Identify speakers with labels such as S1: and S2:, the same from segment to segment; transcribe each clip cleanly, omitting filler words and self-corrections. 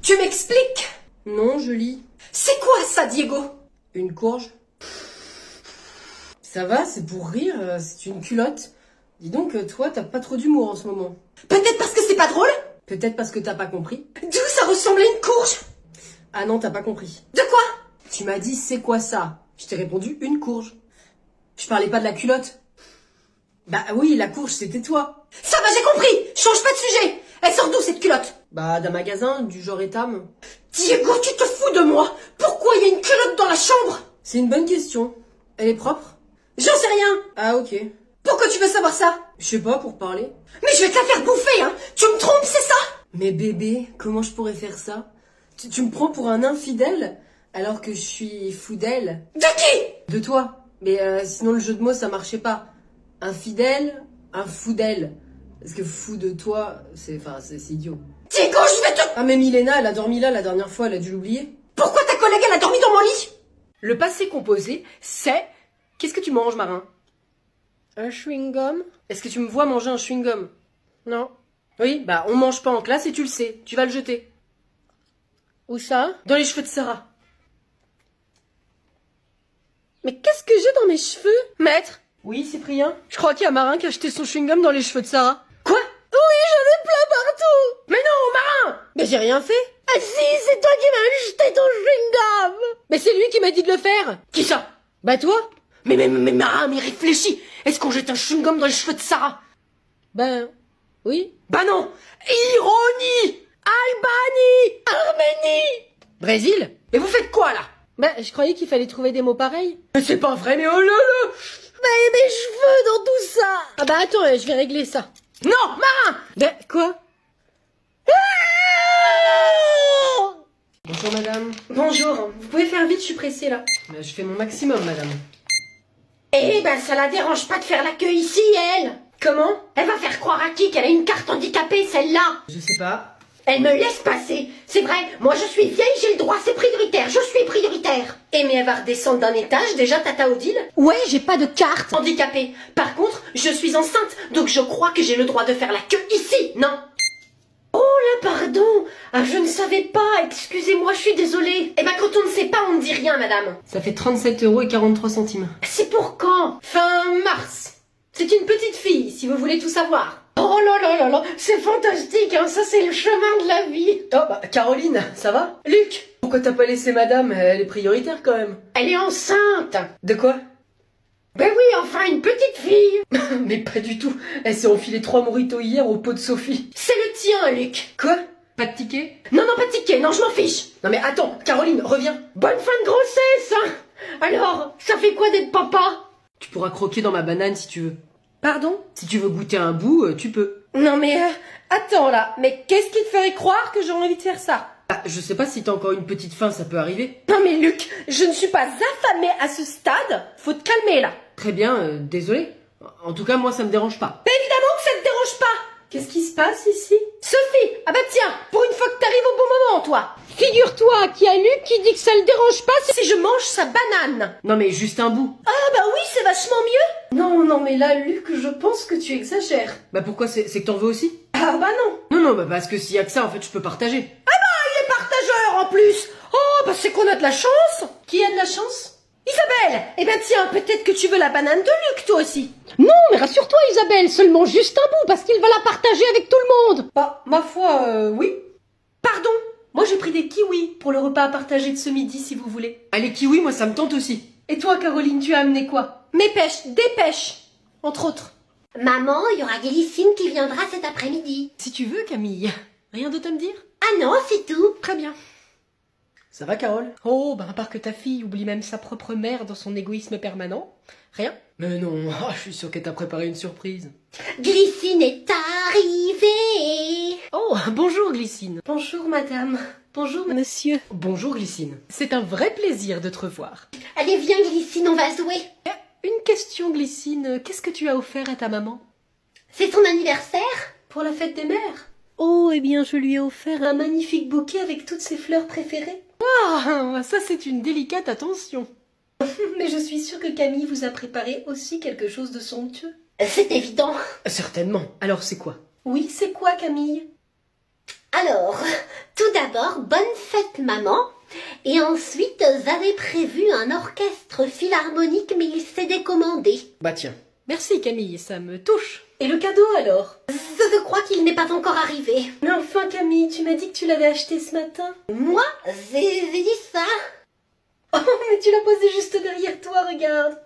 S1: Tu m'expliques?
S2: Non, je lis.
S1: C'est quoi ça, Diego?
S2: Une courge. Ça va, c'est pour rire, c'est une culotte. Dis donc, toi, t'as pas trop d'humour en ce moment.
S1: Peut-être parce que c'est pas drôle?
S2: Peut-être parce que t'as pas compris.
S1: D'où ça ressemble à une courge?
S2: Ah non, t'as pas compris.
S1: De quoi?
S2: Tu m'as dit c'est quoi ça? Je t'ai répondu une courge. Je parlais pas de la culotte. Bah oui, la courge c'était toi.
S1: Ça va, j'ai compris! Change pas de sujet! Elle sort d'où cette culotte?
S2: Bah d'un magasin, du genre Etam.
S1: Diego, tu te fous de moi? Pourquoi il y a une culotte dans la chambre?
S2: C'est une bonne question. Elle est propre?
S1: J'en sais rien!
S2: Ah ok.
S1: Pourquoi tu veux savoir ça?
S2: Je sais pas, pour parler.
S1: Mais je vais te la faire bouffer, hein! Tu me trompes, c'est ça?
S2: Mais bébé, comment je pourrais faire ça? Tu me prends pour un infidèle alors que je suis fou d'elle?
S1: De qui?
S2: De toi. Mais sinon le jeu de mots ça marchait pas. Infidèle, un fou d'elle. Parce que fou de toi, c'est idiot.
S1: Diego, je vais te...
S2: Ah mais Milena, elle a dormi là la dernière fois, elle a dû l'oublier.
S1: Pourquoi ta collègue, elle a dormi dans mon lit?
S2: Le passé composé, c'est... Qu'est-ce que tu manges, Marin? Un chewing-gum? Est-ce que tu me vois manger un chewing-gum? Non. Oui, bah on mange pas en classe et tu le sais. Tu vas le jeter. Où ça? Dans les cheveux de Sarah. Mais qu'est-ce que j'ai dans mes cheveux? Maître? Oui, Cyprien? Je crois qu'il y a Marin qui a jeté son chewing-gum dans les cheveux de Sarah. Quoi? Oui, j'en ai plein partout! Mais non, Marin! Mais j'ai rien fait! Ah si, c'est toi qui m'as jeté ton chewing-gum! Mais c'est lui qui m'a dit de le faire! Qui ça? Bah toi? Mais Marin, mais réfléchis! Est-ce qu'on jette un chewing-gum dans les cheveux de Sarah? Ben... oui. Bah non! Ironie! Albanie! Arménie! Brésil? Et vous faites quoi là? Bah, je croyais qu'il fallait trouver des mots pareils. Mais c'est pas vrai, mais oh là là! Mais mes cheveux dans tout ça! Ah bah attends, je vais régler ça. Non, Marin! Ben, quoi? Bonjour madame. Bonjour, vous pouvez faire vite, je suis pressée là. Ben, je fais mon maximum madame.
S1: Eh ben, ça la dérange pas de faire la queue ici, elle!
S2: Comment?
S1: Elle va faire croire à qui qu'elle a une carte handicapée, celle-là!
S2: Je sais pas.
S1: Elle me laisse passer! C'est vrai, moi je suis vieille, j'ai le droit, c'est prioritaire, je suis prioritaire!
S2: Eh mais elle va redescendre d'un étage, déjà Tata Odile?
S1: Ouais, j'ai pas de carte handicapée. Par contre, je suis enceinte, donc je crois que j'ai le droit de faire la queue ici, non? Oh là, pardon! Ah, je ne savais pas, excusez-moi, je suis désolée. Eh ben, quand on ne sait pas, on ne dit rien, madame.
S2: Ça fait 37,43 €.
S1: C'est pour quand?
S2: Fin mars. C'est une petite fille, si vous voulez tout savoir.
S1: Oh là là là là, c'est fantastique, hein, ça c'est le chemin de la vie.
S2: Oh bah, Caroline, ça va? Luc, pourquoi t'as pas laissé madame? Elle est prioritaire quand même.
S1: Elle est enceinte.
S2: De quoi?
S1: Ben oui, enfin, une petite fille.
S2: Mais pas du tout. Elle s'est enfilée 3 mojitos hier au pot de Sophie.
S1: C'est le tien, Luc.
S2: Quoi? Pas de ticket?
S1: Non, non, pas de ticket, non, je m'en fiche.
S2: Non mais attends, Caroline, reviens.
S1: Bonne fin de grossesse, hein. Alors, ça fait quoi d'être papa?
S2: Tu pourras croquer dans ma banane si tu veux.
S1: Pardon?
S2: Si tu veux goûter un bout, tu peux.
S1: Non mais, attends là, mais qu'est-ce qui te ferait croire que j'ai envie de faire ça?
S2: Bah, je sais pas si t'as encore une petite faim, ça peut arriver.
S1: Non mais Luc, je ne suis pas affamée à ce stade, faut te calmer là.
S2: Très bien, désolé. En tout cas, moi, ça me dérange pas.
S1: Mais évidemment que ça te dérange pas.
S2: Qu'est-ce qui se passe ici?
S1: Sophie, ah bah tiens, pour une fois que t'arrives au bon moment, toi. Figure-toi qu'il y a Luc qui dit que ça le dérange pas si je mange sa banane.
S2: Non mais juste un bout.
S1: Ah bah oui, c'est vachement mieux.
S2: Non, mais là, Luc, je pense que tu exagères. Bah pourquoi, c'est que t'en veux aussi?
S1: Ah bah non.
S2: Non, bah parce que s'il y a que ça, en fait, je peux partager.
S1: Ah bah, il est partageur en plus. Oh bah c'est qu'on a de la chance.
S2: Qui a de la chance?
S1: Isabelle. Eh ben tiens, peut-être que tu veux la banane de Luc, toi aussi.
S3: Non, mais rassure-toi Isabelle, seulement juste un bout, parce qu'il va la partager avec tout le monde.
S2: Bah, ma foi, oui. Pardon, moi j'ai pris des kiwis pour le repas à partager de ce midi, si vous voulez. Ah, les kiwis, moi ça me tente aussi. Et toi, Caroline, tu as amené quoi?
S1: Mes pêches, des pêches,
S2: entre autres.
S4: Maman, il y aura Glycine qui viendra cet après-midi.
S2: Si tu veux, Camille. Rien d'autre à me dire?
S4: Ah non, c'est tout.
S2: Très bien. Ça va, Carole? Oh, bah à part que ta fille oublie même sa propre mère dans son égoïsme permanent. Rien? Mais non, je suis sûre qu'elle t'a préparé une surprise.
S4: Glycine est arrivée.
S2: Oh, bonjour Glycine. Bonjour madame. Bonjour
S3: Monsieur.
S2: Bonjour Glycine. C'est un vrai plaisir de te revoir.
S4: Allez, viens Glycine, on va jouer.
S2: Une question Glycine, qu'est-ce que tu as offert à ta maman?
S4: C'est son anniversaire?
S2: Pour la fête des mères?
S3: Oh, eh bien, je lui ai offert
S2: Un magnifique bouquet avec toutes ses fleurs préférées. Ah, ça c'est une délicate attention. Mais je suis sûre que Camille vous a préparé aussi quelque chose de somptueux.
S4: C'est évident.
S2: Certainement. Alors c'est quoi?
S1: Oui, c'est quoi, Camille?
S4: Alors, tout d'abord, d'abord, bonne fête maman. Et ensuite, j'avais prévu un orchestre philharmonique, mais il s'est décommandé.
S2: Bah tiens. Merci Camille, ça me touche. Et le cadeau alors?
S4: Je crois qu'il n'est pas encore arrivé.
S1: Mais enfin Camille, tu m'as dit que tu l'avais acheté ce matin.
S4: Moi, j'ai dit ça.
S1: Oh, mais tu l'as posé juste derrière toi, regarde.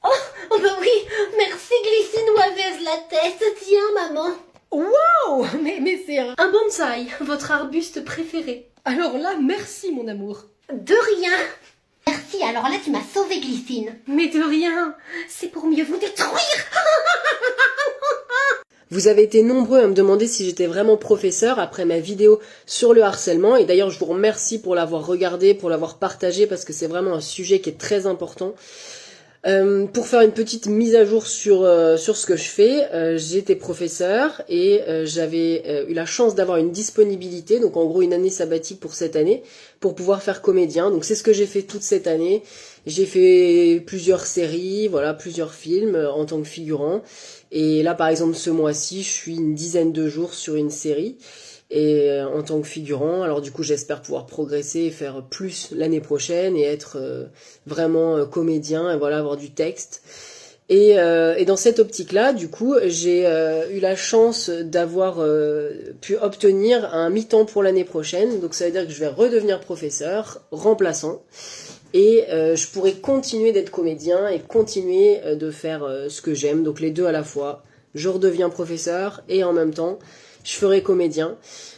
S4: Oh bah oui, merci Glycine Oiseuse la tête. Tiens maman.
S2: Wow, mais c'est
S1: Un bonsaï, votre arbuste préféré.
S2: Alors là, merci mon amour.
S4: De rien. Merci, alors là tu m'as sauvé Glycine.
S1: Mais de rien, c'est pour mieux vous détruire.
S2: Vous avez été nombreux à me demander si j'étais vraiment professeur après ma vidéo sur le harcèlement. Et d'ailleurs, je vous remercie pour l'avoir regardé, pour l'avoir partagé, parce que c'est vraiment un sujet qui est très important. Pour faire une petite mise à jour sur ce que je fais, j'étais professeur et j'avais eu la chance d'avoir une disponibilité, donc en gros une année sabbatique pour cette année, pour pouvoir faire comédien. Donc c'est ce que j'ai fait toute cette année. J'ai fait plusieurs séries, voilà, plusieurs films en tant que figurant. Et là par exemple ce mois-ci, je suis une dizaine de jours sur une série. Et en tant que figurant, alors du coup j'espère pouvoir progresser et faire plus l'année prochaine et être vraiment comédien et voilà, avoir du texte. Et dans cette optique-là, du coup, j'ai eu la chance d'avoir pu obtenir un mi-temps pour l'année prochaine. Donc ça veut dire que je vais redevenir professeur, remplaçant. Et je pourrai continuer d'être comédien et continuer de faire ce que j'aime. Donc les deux à la fois. Je redeviens professeur et en même temps, je ferai comédien.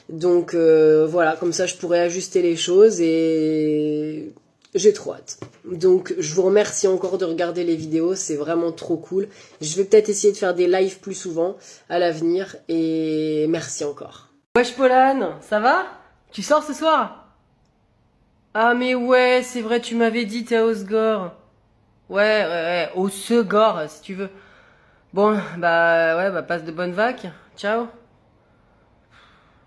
S2: Donc voilà, comme ça je pourrais ajuster les choses et j'ai trop hâte. Donc je vous remercie encore de regarder les vidéos, c'est vraiment trop cool. Je vais peut-être essayer de faire des lives plus souvent à l'avenir et merci encore. Wesh Pauline, ça va? Tu sors ce soir? Ah mais ouais, c'est vrai, tu m'avais dit t'es à Osgore. Ouais, au Segor si tu veux. Bon, bah passe de bonnes vacances. Ciao.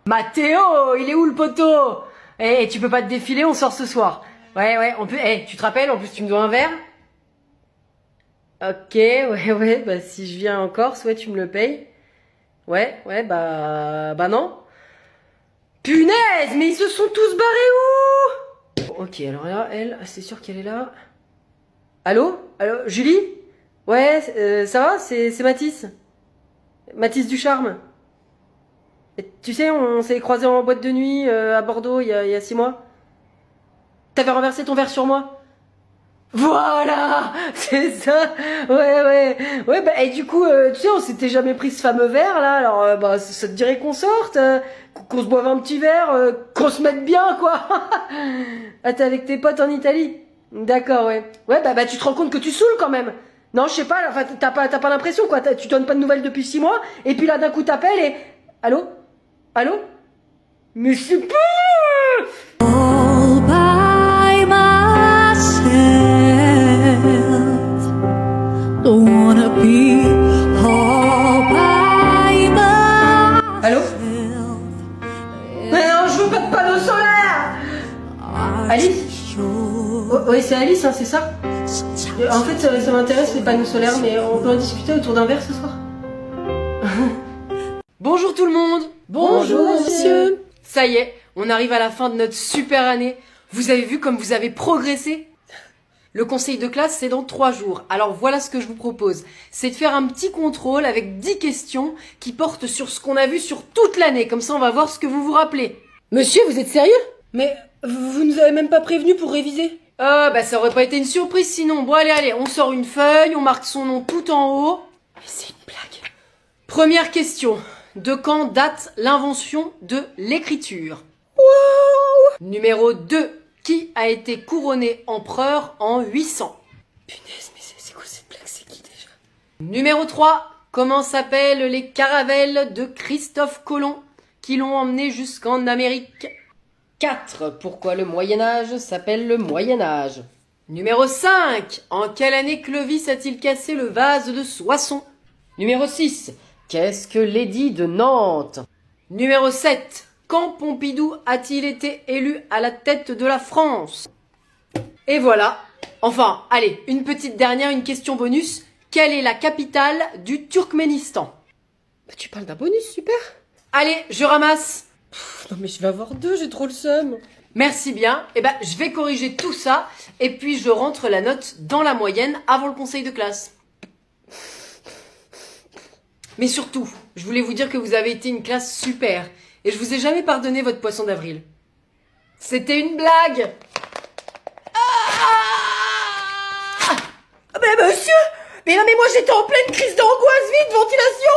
S2: Mathéo, il est où le poteau? Eh, tu peux pas te défiler, on sort ce soir. Ouais, on peut. Eh, tu te rappelles, en plus tu me dois un verre? Ok, ouais, bah si je viens en Corse, ouais, tu me le payes. Ouais, bah non. Punaise, mais ils se sont tous barrés où? Ok, alors là, elle, c'est sûr qu'elle est là. Allô, Julie? Ouais, ça va, c'est Mathis. Mathis du Charme. Et tu sais, on s'est croisés en boîte de nuit à Bordeaux il y a 6 mois. T'avais renversé ton verre sur moi. Voilà, c'est ça. Ouais, bah et du coup, tu sais, on s'était jamais pris ce fameux verre là. Alors, bah, ça te dirait qu'on sorte, qu'on se boive un petit verre, qu'on se mette bien, quoi. Ah, t'es avec tes potes en Italie? D'accord, ouais. Ouais, bah tu te rends compte que tu saoules quand même. Non, je sais pas. Enfin, t'as pas l'impression, quoi. Tu donnes pas de nouvelles depuis 6 mois, et puis là d'un coup t'appelles et allô? Mais c'est pas...
S5: All by myself, don't wanna be all by myself.
S2: Allô? Mais non, je veux pas de panneau solaire. Alice? Oui, c'est Alice, hein, c'est ça? En fait, ça m'intéresse les panneaux solaires, mais on peut en discuter autour d'un verre ce soir? Bonjour tout le monde.
S1: Bonjour, monsieur.
S2: Ça y est, on arrive à la fin de notre super année. Vous avez vu comme vous avez progressé? Le conseil de classe, c'est dans 3 jours. Alors voilà ce que je vous propose. C'est de faire un petit contrôle avec 10 questions qui portent sur ce qu'on a vu sur toute l'année. Comme ça, on va voir ce que vous vous rappelez.
S1: Monsieur, vous êtes sérieux? Mais vous nous avez même pas prévenu pour réviser.
S2: Bah ça aurait pas été une surprise sinon. Bon allez, on sort une feuille, on marque son nom tout en haut.
S1: Mais c'est une blague.
S2: Première question. De quand date l'invention de l'écriture?
S1: Wow.
S2: Numéro 2. Qui a été couronné empereur en 800?
S1: Punaise, mais c'est quoi cette blague? C'est qui déjà?
S2: Numéro 3. Comment s'appellent les caravelles de Christophe Colomb qui l'ont emmené jusqu'en Amérique? 4. Pourquoi le Moyen-Âge s'appelle le Moyen-Âge? Numéro 5. En quelle année Clovis a-t-il cassé le vase de Soissons? Numéro 6. Qu'est-ce que l'édit de Nantes? Numéro 7. Quand Pompidou a-t-il été élu à la tête de la France? Et voilà. Enfin, allez, une petite dernière, une question bonus. Quelle est la capitale du Turkménistan?
S1: Bah, tu parles d'un bonus, super.
S2: Allez, je ramasse. Non mais je vais avoir 2, j'ai trop le seum. Merci bien. Eh ben, je vais corriger tout ça et puis je rentre la note dans la moyenne avant le conseil de classe. Mais surtout, je voulais vous dire que vous avez été une classe super et je vous ai jamais pardonné votre poisson d'avril. C'était une blague. Ah mais monsieur! Mais non mais moi j'étais en pleine crise d'angoisse, vite, ventilation!